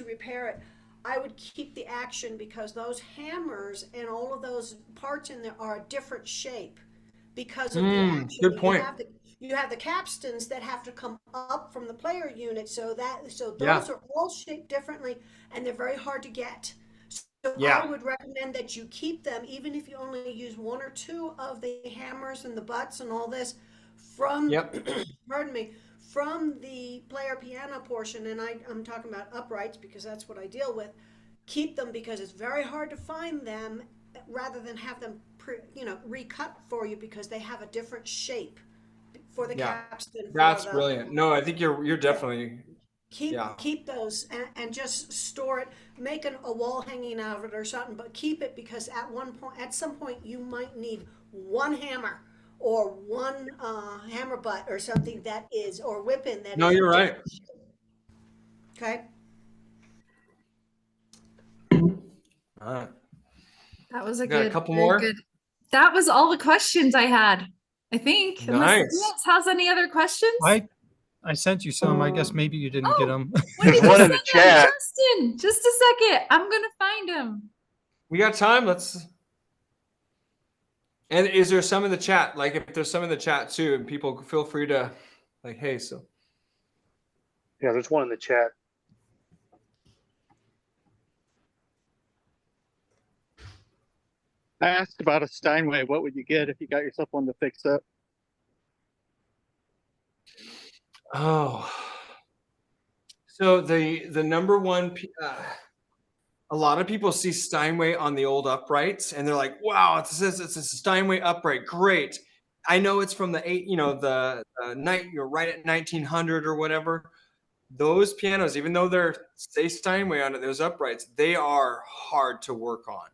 repair it. I would keep the action because those hammers and all of those parts in there are a different shape because of the action. Good point. You have the capstans that have to come up from the player unit, so those are all shaped differently, and they're very hard to get. So I would recommend that you keep them, even if you only use one or two of the hammers and the butts and all this from, from the player piano portion, and I'm talking about uprights because that's what I deal with, keep them because it's very hard to find them rather than have them, recut for you because they have a different shape for the capstan. That's brilliant. No, I think you're definitely keep those and just store it. Make a wall hanging out of it or something, but keep it because at some point you might need one hammer or one hammer butt or something or whip-in that is. No, you're right. Okay. All right. That was a couple more. good. That was all the questions I had, I think. Nice. Unless has any other questions? I sent you some. I guess maybe you didn't get them. There's one in the chat. Justin, just a second. I'm gonna find him. We got time. And is there some in the chat? Like, if there's some in the chat too, and people feel free to, like, hey, so. Yeah, there's one in the chat. I asked about a Steinway. What would you get if you got yourself one to fix up? Oh, so the number one, a lot of people see Steinway on the old uprights and they're like, wow, it's a Steinway upright. Great. I know it's from the night you're right at 1900 or whatever. Those pianos, even though they're say Steinway on it, those uprights, they are hard to work on.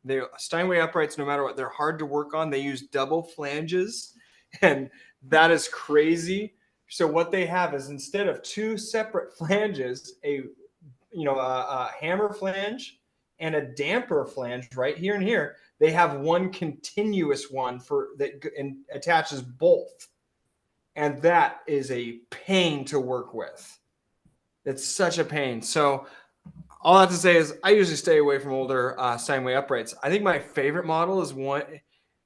They're Steinway uprights, no matter what, they're hard to work on. They use double flanges, and that is crazy. So what they have is, instead of two separate flanges, a hammer flange and a damper flange right here and here, they have one continuous one that attaches both. And that is a pain to work with. It's such a pain. So all I have to say is I usually stay away from older Steinway uprights. I think my favorite model is one,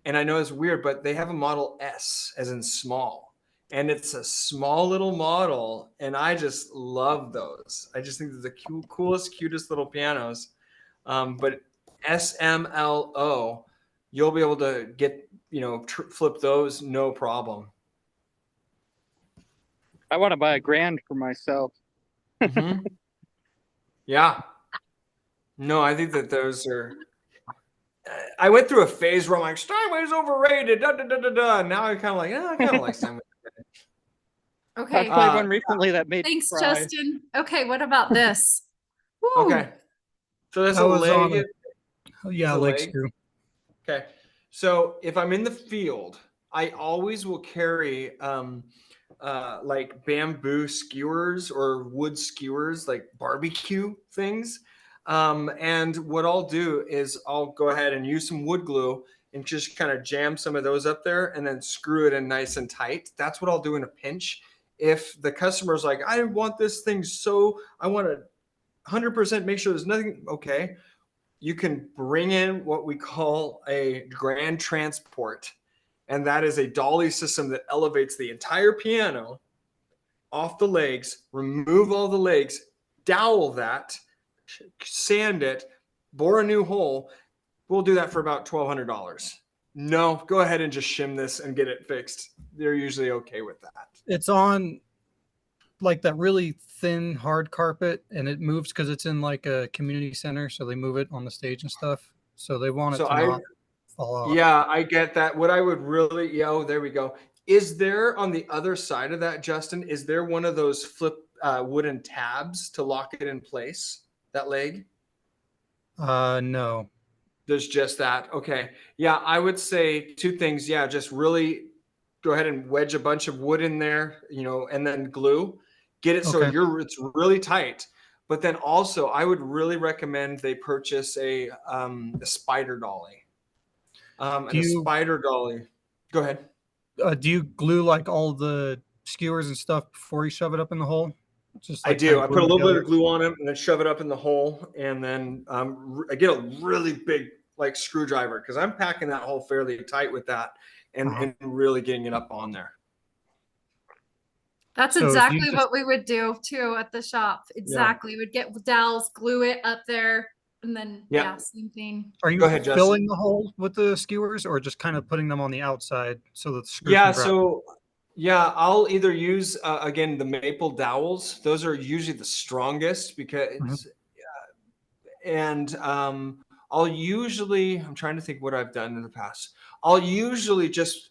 and I know it's weird, but they have a Model S, as in small. And it's a small little model, and I just love those. I just think they're the coolest, cutest little pianos. But SMLO, you'll be able to get, flip those, no problem. I want to buy a grand for myself. Mm-hmm. Yeah. No, I think that those are. I went through a phase where I'm like, Steinway's overrated. Da, da, da, da, da. Now I kind of like, I kind of like Steinway. Okay. I played one recently that made Thanks, me cry. Justin. Okay, what about this? Woo. Okay. So that's a leg. Leg screw. Okay. So if I'm in the field, I always will carry like bamboo skewers or wood skewers, like barbecue things. And what I'll do is I'll go ahead and use some wood glue and just kind of jam some of those up there and then screw it in nice and tight. That's what I'll do in a pinch. If the customer's like, I want this thing, so I want to 100% make sure there's nothing, okay, you can bring in what we call a grand transport. And that is a dolly system that elevates the entire piano off the legs, remove all the legs, dowel that, sand it, bore a new hole. We'll do that for about $1,200. No, go ahead and just shim this and get it fixed. They're usually okay with that. It's on like that really thin hard carpet, and it moves because it's in like a community center, so they move it on the stage and stuff. So they want it to not fall off. Yeah, I get that. What I would really, there we go. Is there on the other side of that, Justin, is there one of those flip wooden tabs to lock it in place, that leg? No. There's just that. Okay. Yeah, I would say two things. Yeah, just really go ahead and wedge a bunch of wood in there, and then glue. Get it so it's really tight. But then also, I would really recommend they purchase a spider dolly. A spider dolly. Go ahead. Do you glue like all the skewers and stuff before you shove it up in the hole? Just I do. I put a little bit of glue on it and then shove it up in the hole, and then I get a really big screwdriver because I'm packing that hole fairly tight with that, and really getting it up on there. That's exactly what we would do too at the shop. Exactly. We'd get dowels, glue it up there, and then same thing. Are you filling the hole with the skewers, or just kind of putting them on the outside so that the screw can grab? Yeah, I'll either use again the maple dowels. Those are usually the strongest because, and I'll usually, I'm trying to think what I've done in the past. I'll usually just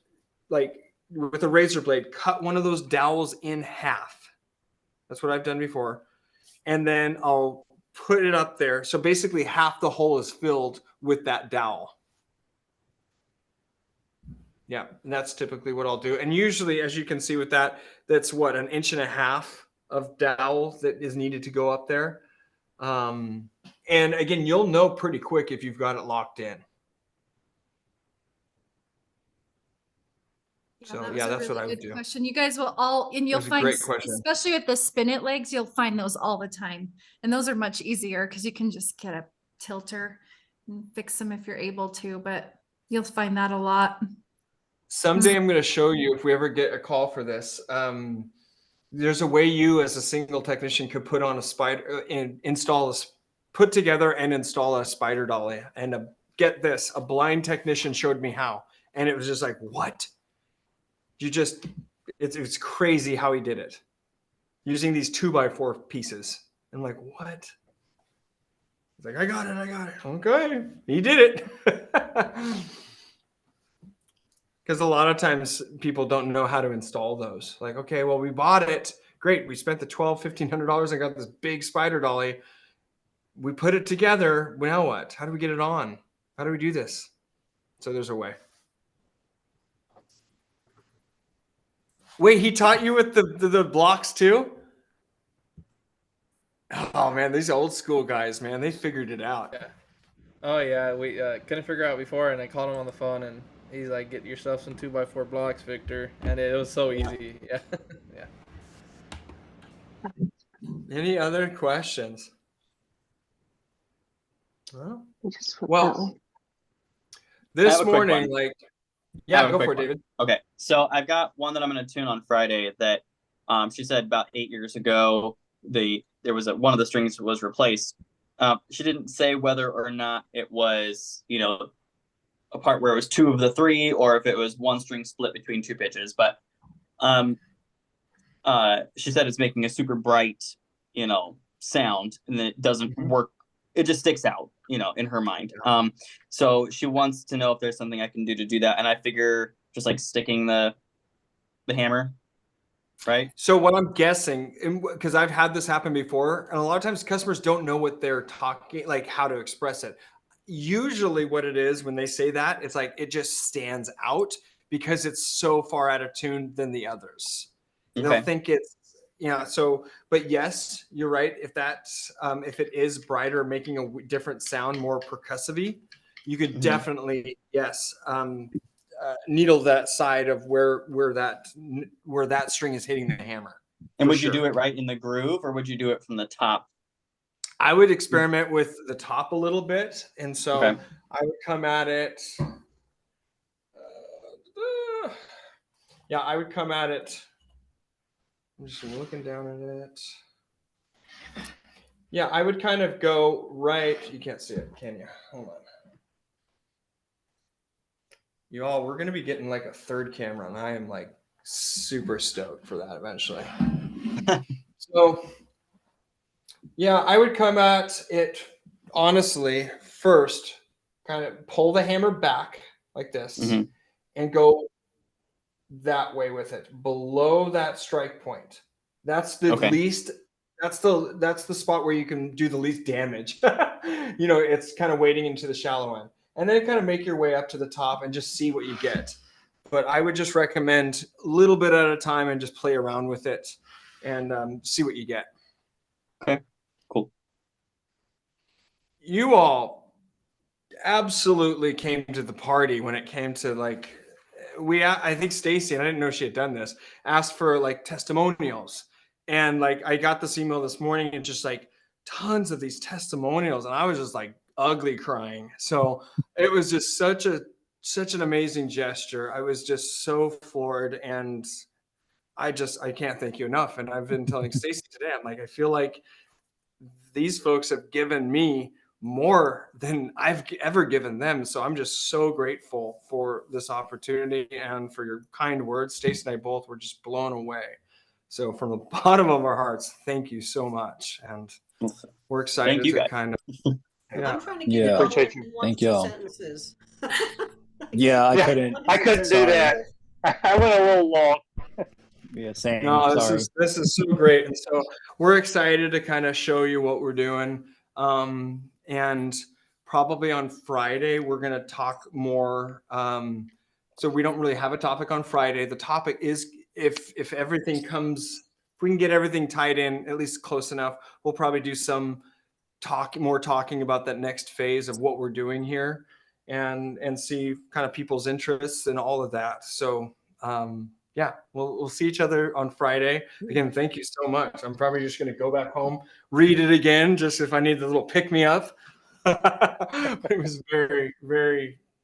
like with a razor blade cut one of those dowels in half. That's what I've done before, and then I'll put it up there. So basically, half the hole is filled with that dowel. Yeah, and that's typically what I'll do. And usually, as you can see with that, that's what, 1.5 inches of dowel that is needed to go up there. And again, you'll know pretty quick if you've got it locked in. Yeah, So that was yeah, a that's really what I would good do. question. You guys will all, and you'll was a find, great question. especially with the spinet legs, you'll find those all the time. And those are much easier because you can just get a tilter and fix them if you're able to, but you'll find that a lot. Someday I'm going to show you if we ever get a call for this. There's a way you as a single technician could put on a spider and install put together and install a spider dolly. And get this, a blind technician showed me how. And it was just like, what? You just, it's crazy how he did it. Using these 2x4 pieces. I'm like, what? He's like, I got it. Okay, he did it. Because a lot of times people don't know how to install those. Like, okay, well, we bought it. Great. We spent the $1,500 and got this big spider dolly. We put it together. Now what? How do we get it on? How do we do this? So there's a way. Wait, he taught you with the blocks too? Oh man, these old school guys, man, they figured it out. Yeah. Oh yeah, we couldn't figure out before, and I called him on the phone, and he's like, "Get yourself some 2x4 blocks, Victor," and it was so easy. Yeah, yeah. Any other questions? Well, this morning, like, yeah, go for it, David. Okay, so I've got one that I'm going to tune on Friday that she said about 8 years ago there was one of the strings was replaced. She didn't say whether or not it was, you know, a part where it was 2 of the 3 or if it was one string split between 2 pitches, but she said it's making a super bright, you know, sound, and it doesn't work. It just sticks out, you know, in her mind. So she wants to know if there's something I can do to do that, and I figure just like sticking the hammer, right? So what I'm guessing, because I've had this happen before, and a lot of times customers don't know what they're talking, like how to express it. Usually what it is when they say that, it's like it just stands out because it's so far out of tune than the others. Okay. They'll think it's, yeah. So, but yes, you're right. If that's, if it is brighter, making a different sound, more percussive-y, you could definitely, yes, needle that side of where that string is hitting the hammer. And would you do it right in the groove, or would you do it from the top? I would experiment with the top a little bit, and so I would come at it. Yeah, I would come at it. I'm just looking down at it. Yeah, I would kind of go right. You can't see it, can you? Hold on. You all, we're going to be getting like a 3rd camera, and I am like super stoked for that eventually. So, yeah, I would come at it honestly first, kind of pull the hammer back like this and go that way with it, below that strike point. That's the least, that's the spot where you can do the least damage. You know, it's kind of wading into the shallow end. And then kind of make your way up to the top and just see what you get. But I would just recommend a little bit at a time and just play around with it and see what you get. Okay, cool. You all absolutely came to the party when it came to like, I think Stacy, and I didn't know she had done this, asked for like testimonials. And like, I got this email this morning and just like tons of these testimonials. And I was just like ugly crying. So it was just such an amazing gesture. I was just so floored, and I can't thank you enough. And I've been telling Stacy today, I'm like, I feel like these folks have given me more than I've ever given them. So I'm just so grateful for this opportunity and for your kind words. Stacey and I both were just blown away. So from the bottom of our hearts, thank you so much. And we're excited to kind of, I'm trying to get it all in one or two sentences. Yeah, I couldn't do that. I went a little long. Yeah, same. No, Sorry. this is so great. And so we're excited to kind of show you what we're doing. And probably on Friday, we're going to talk more. So we don't really have a topic on Friday. The topic is if everything comes, if we can get everything tied in, at least close enough, we'll probably do some more talking about that next phase of what we're doing here and see kind of people's interests and all of that. So, yeah, we'll see each other on Friday. Again, thank you so much. I'm probably just going to go back home, read it again, just if I need the little pick me up. But it was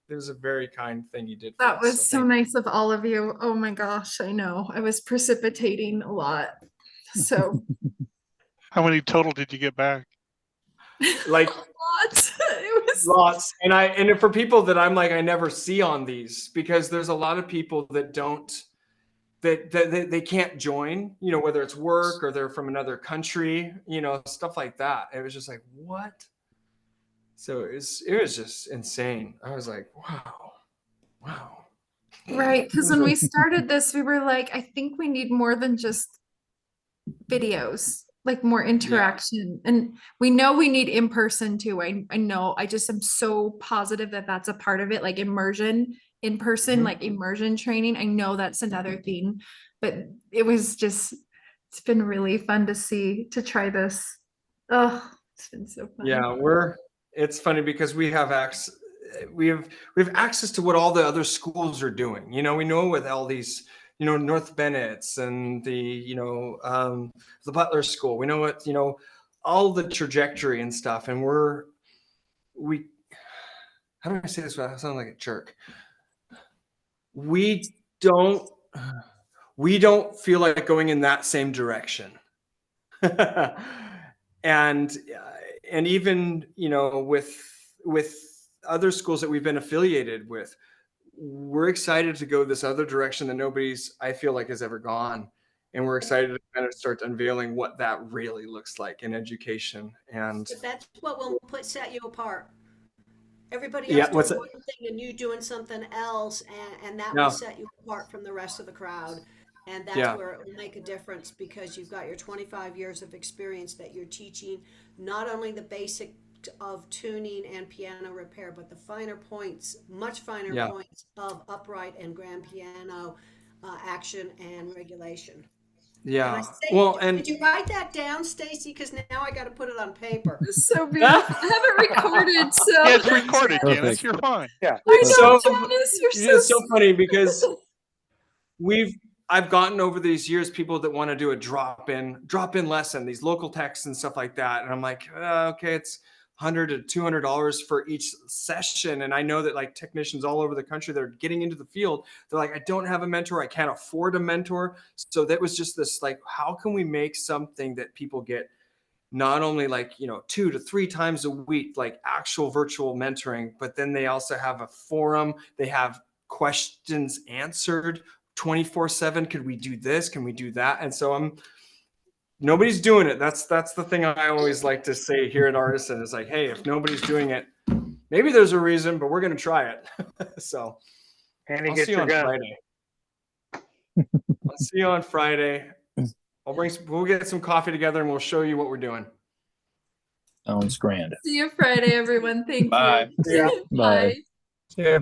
it was a very kind thing you did. That was so nice of all of you. Oh my gosh, I know. I was precipitating a lot. So how many total did you get back? Like lots. It was lots. And for people that I'm like, I never see on these, because there's a lot of people that don't, that they can't join, you know, whether it's work or they're from another country, you know, stuff like that. It was just like, what? So it was just insane. I was like, wow. Right, because when we started this, we were like, I think we need more than just videos, like more interaction. And we know we need in person too. I know, I just am so positive that that's a part of it, like immersion in person, like immersion training. I know that's another thing, but it was just, it's been really fun to try this. Oh, it's been so fun. Yeah, it's funny because we have access to what all the other schools are doing. You know, we know with all these, you know, North Bennett's and the, you know, the Butler School, we know what, you know, all the trajectory and stuff. And how do I say this without sounding like a jerk? We don't feel like going in that same direction. And even, you know, with other schools that we've been affiliated with, we're excited to go this other direction that I feel like has ever gone. And we're excited to kind of start unveiling what that really looks like in education. And but that's what will set you apart. Everybody else doing one thing and you doing something else, and that will set you apart from the rest of the crowd. And that's where it will make a difference, because you've got your 25 years of experience that you're teaching not only the basic of tuning and piano repair, but the finer points, much finer points of upright and grand piano action and regulation. Yeah. And did you write that down, Stacey? Because now I got to put it on paper. It's so beautiful. I have it recorded, so yeah, it's recorded, Janice. You're fine. Yeah. I know, Janice, it's so funny because I've gotten over these years people that want to do a drop-in lesson, these local texts and stuff like that, and I'm like, okay, it's $100 to $200 for each session. And I know that like technicians all over the country that are getting into the field, they're like, I don't have a mentor. I can't afford a mentor. So that was just this, like, how can we make something that people get not only like, you know, 2 to 3 times a week, like actual virtual mentoring, but then they also have a forum. They have questions answered 24/7. Could we do this? Can we do that? And so nobody's doing it. That's the thing I always like to say here at Artisan is like, hey, if nobody's doing it, maybe there's a reason, but we're going to try it. So I'll see you on Friday. I'll see you on Friday. We'll get some coffee together and we'll show you what we're doing. Sounds grand. See you Friday, everyone. Thank you. Bye. Bye. Yeah.